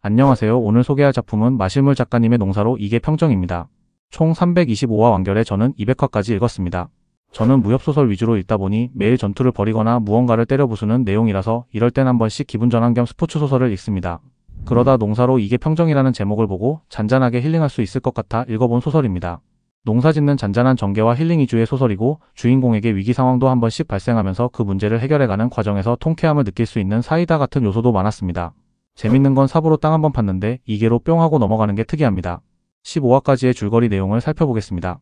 안녕하세요. 오늘 소개할 작품은 마실물 작가님의 농사로 이게 평정입니다. 총 325화 완결에 저는 200화까지 읽었습니다. 저는 무협소설 위주로 읽다 보니 매일 전투를 벌이거나 무언가를 때려 부수는 내용이라서 이럴 땐 한 번씩 기분 전환 겸 스포츠 소설을 읽습니다. 그러다 농사로 이게 평정이라는 제목을 보고 잔잔하게 힐링할 수 있을 것 같아 읽어본 소설입니다. 농사짓는 잔잔한 전개와 힐링 위주의 소설이고 주인공에게 위기 상황도 한 번씩 발생하면서 그 문제를 해결해가는 과정에서 통쾌함을 느낄 수 있는 사이다 같은 요소도 많았습니다. 재밌는 건 삽으로 땅 한번 팠는데 이게로 뿅 하고 넘어가는 게 특이합니다. 15화까지의 줄거리 내용을 살펴보겠습니다.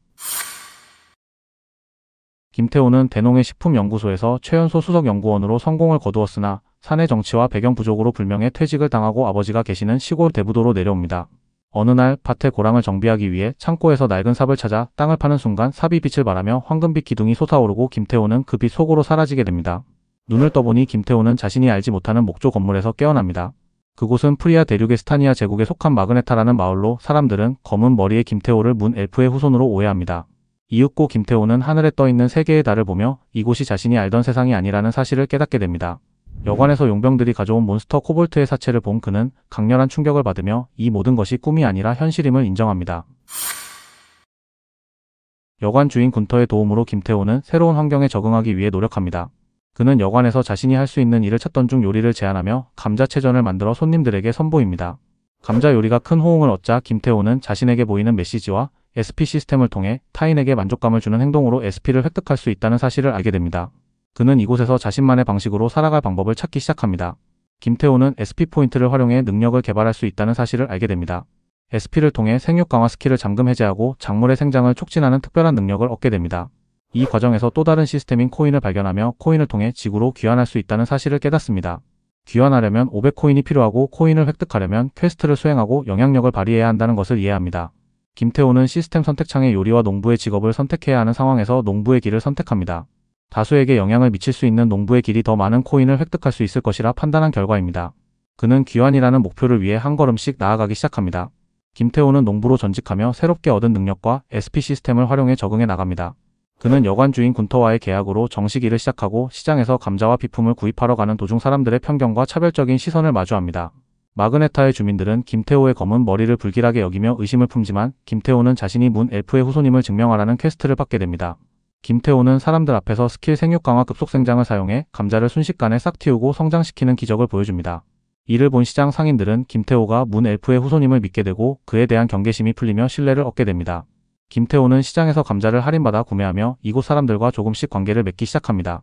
김태호는 대농해 식품연구소에서 최연소 수석연구원으로 성공을 거두었으나 사내 정치와 배경 부족으로 불명예 퇴직을 당하고 아버지가 계시는 시골 대부도로 내려옵니다. 어느 날 밭에 고랑을 정비하기 위해 창고에서 낡은 삽을 찾아 땅을 파는 순간 삽이 빛을 발하며 황금빛 기둥이 솟아오르고 김태호는 그 빛 속으로 사라지게 됩니다. 눈을 떠보니 김태호는 자신이 알지 못하는 목조 건물에서 깨어납니다. 그곳은 프리아 대륙의 스타니아 제국에 속한 마그네타라는 마을로 사람들은 검은 머리의 김태호를 문 엘프의 후손으로 오해합니다. 이윽고 김태호는 하늘에 떠있는 세 개의 달을 보며 이곳이 자신이 알던 세상이 아니라는 사실을 깨닫게 됩니다. 여관에서 용병들이 가져온 몬스터 코볼트의 사체를 본 그는 강렬한 충격을 받으며 이 모든 것이 꿈이 아니라 현실임을 인정합니다. 여관 주인 군터의 도움으로 김태호는 새로운 환경에 적응하기 위해 노력합니다. 그는 여관에서 자신이 할 수 있는 일을 찾던 중 요리를 제안하며 감자채전을 만들어 손님들에게 선보입니다. 감자 요리가 큰 호응을 얻자 김태호는 자신에게 보이는 메시지와 SP 시스템을 통해 타인에게 만족감을 주는 행동으로 SP를 획득할 수 있다는 사실을 알게 됩니다. 그는 이곳에서 자신만의 방식으로 살아갈 방법을 찾기 시작합니다. 김태호는 SP 포인트를 활용해 능력을 개발할 수 있다는 사실을 알게 됩니다. SP를 통해 생육 강화 스킬을 잠금 해제하고 작물의 생장을 촉진하는 특별한 능력을 얻게 됩니다. 이 과정에서 또 다른 시스템인 코인을 발견하며 코인을 통해 지구로 귀환할 수 있다는 사실을 깨닫습니다. 귀환하려면 500코인이 필요하고 코인을 획득하려면 퀘스트를 수행하고 영향력을 발휘해야 한다는 것을 이해합니다. 김태호는 시스템 선택창에 요리와 농부의 직업을 선택해야 하는 상황에서 농부의 길을 선택합니다. 다수에게 영향을 미칠 수 있는 농부의 길이 더 많은 코인을 획득할 수 있을 것이라 판단한 결과입니다. 그는 귀환이라는 목표를 위해 한 걸음씩 나아가기 시작합니다. 김태호는 농부로 전직하며 새롭게 얻은 능력과 SP 시스템을 활용해 적응해 나갑니다. 그는 여관 주인 군터와의 계약으로 정식 일을 시작하고 시장에서 감자와 비품을 구입하러 가는 도중 사람들의 편견과 차별적인 시선을 마주합니다. 마그네타의 주민들은 김태호의 검은 머리를 불길하게 여기며 의심을 품지만 김태호는 자신이 문 엘프의 후손임을 증명하라는 퀘스트를 받게 됩니다. 김태호는 사람들 앞에서 스킬 생육 강화 급속 생장을 사용해 감자를 순식간에 싹 틔우고 성장시키는 기적을 보여줍니다. 이를 본 시장 상인들은 김태호가 문 엘프의 후손임을 믿게 되고 그에 대한 경계심이 풀리며 신뢰를 얻게 됩니다. 김태호는 시장에서 감자를 할인받아 구매하며 이곳 사람들과 조금씩 관계를 맺기 시작합니다.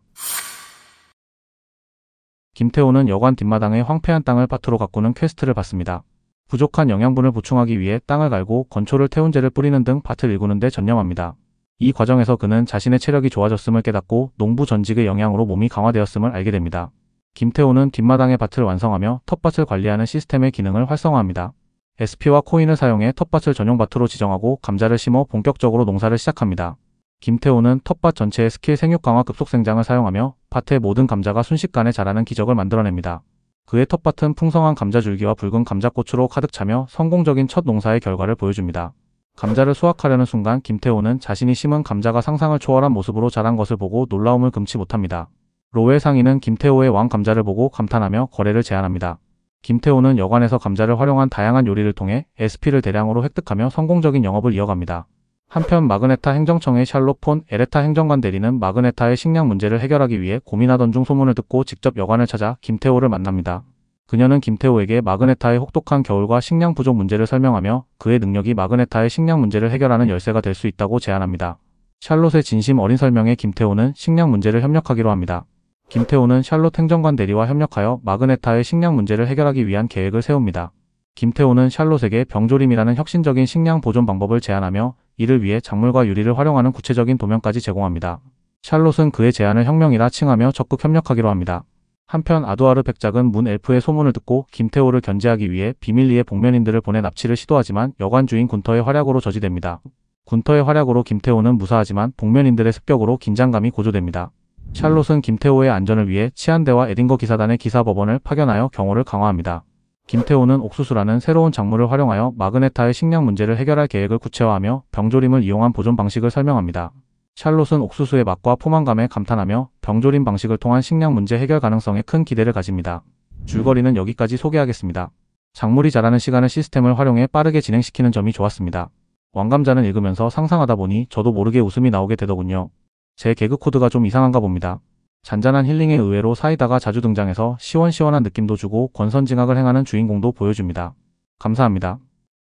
김태호는 여관 뒷마당의 황폐한 땅을 밭으로 가꾸는 퀘스트를 받습니다. 부족한 영양분을 보충하기 위해 땅을 갈고 건초를 태운제를 뿌리는 등 밭을 일구는 데 전념합니다. 이 과정에서 그는 자신의 체력이 좋아졌음을 깨닫고 농부 전직의 영향으로 몸이 강화되었음을 알게 됩니다. 김태호는 뒷마당의 밭을 완성하며 텃밭을 관리하는 시스템의 기능을 활성화합니다. SP와 코인을 사용해 텃밭을 전용 밭으로 지정하고 감자를 심어 본격적으로 농사를 시작합니다. 김태호는 텃밭 전체의 스킬 생육 강화 급속 생장을 사용하며 밭의 모든 감자가 순식간에 자라는 기적을 만들어냅니다. 그의 텃밭은 풍성한 감자줄기와 붉은 감자꽃으로 가득 차며 성공적인 첫 농사의 결과를 보여줍니다. 감자를 수확하려는 순간 김태호는 자신이 심은 감자가 상상을 초월한 모습으로 자란 것을 보고 놀라움을 금치 못합니다. 로웰 상인은 김태호의 왕 감자를 보고 감탄하며 거래를 제안합니다. 김태호는 여관에서 감자를 활용한 다양한 요리를 통해 SP를 대량으로 획득하며 성공적인 영업을 이어갑니다. 한편 마그네타 행정청의 샬롯 폰 에레타 행정관 대리는 마그네타의 식량 문제를 해결하기 위해 고민하던 중 소문을 듣고 직접 여관을 찾아 김태호를 만납니다. 그녀는 김태호에게 마그네타의 혹독한 겨울과 식량 부족 문제를 설명하며 그의 능력이 마그네타의 식량 문제를 해결하는 열쇠가 될 수 있다고 제안합니다. 샬롯의 진심 어린 설명에 김태호는 식량 문제를 협력하기로 합니다. 김태호는 샬롯 행정관 대리와 협력하여 마그네타의 식량 문제를 해결하기 위한 계획을 세웁니다. 김태호는 샬롯에게 병조림이라는 혁신적인 식량 보존 방법을 제안하며 이를 위해 작물과 유리를 활용하는 구체적인 도면까지 제공합니다. 샬롯은 그의 제안을 혁명이라 칭하며 적극 협력하기로 합니다. 한편 아두아르 백작은 문 엘프의 소문을 듣고 김태호를 견제하기 위해 비밀리에 복면인들을 보내 납치를 시도하지만 여관 주인 군터의 활약으로 저지됩니다. 군터의 활약으로 김태호는 무사하지만 복면인들의 습격으로 긴장감이 고조됩니다. 샬롯은 김태호의 안전을 위해 치안대와 에딘거 기사단의 기사법원을 파견하여 경호를 강화합니다. 김태호는 옥수수라는 새로운 작물을 활용하여 마그네타의 식량 문제를 해결할 계획을 구체화하며 병조림을 이용한 보존 방식을 설명합니다. 샬롯은 옥수수의 맛과 포만감에 감탄하며 병조림 방식을 통한 식량 문제 해결 가능성에 큰 기대를 가집니다. 줄거리는 여기까지 소개하겠습니다. 작물이 자라는 시간을 시스템을 활용해 빠르게 진행시키는 점이 좋았습니다. 왕감자는 읽으면서 상상하다 보니 저도 모르게 웃음이 나오게 되더군요. 제 개그 코드가 좀 이상한가 봅니다. 잔잔한 힐링에 의외로 사이다가 자주 등장해서 시원시원한 느낌도 주고 권선징악을 행하는 주인공도 보여줍니다. 감사합니다.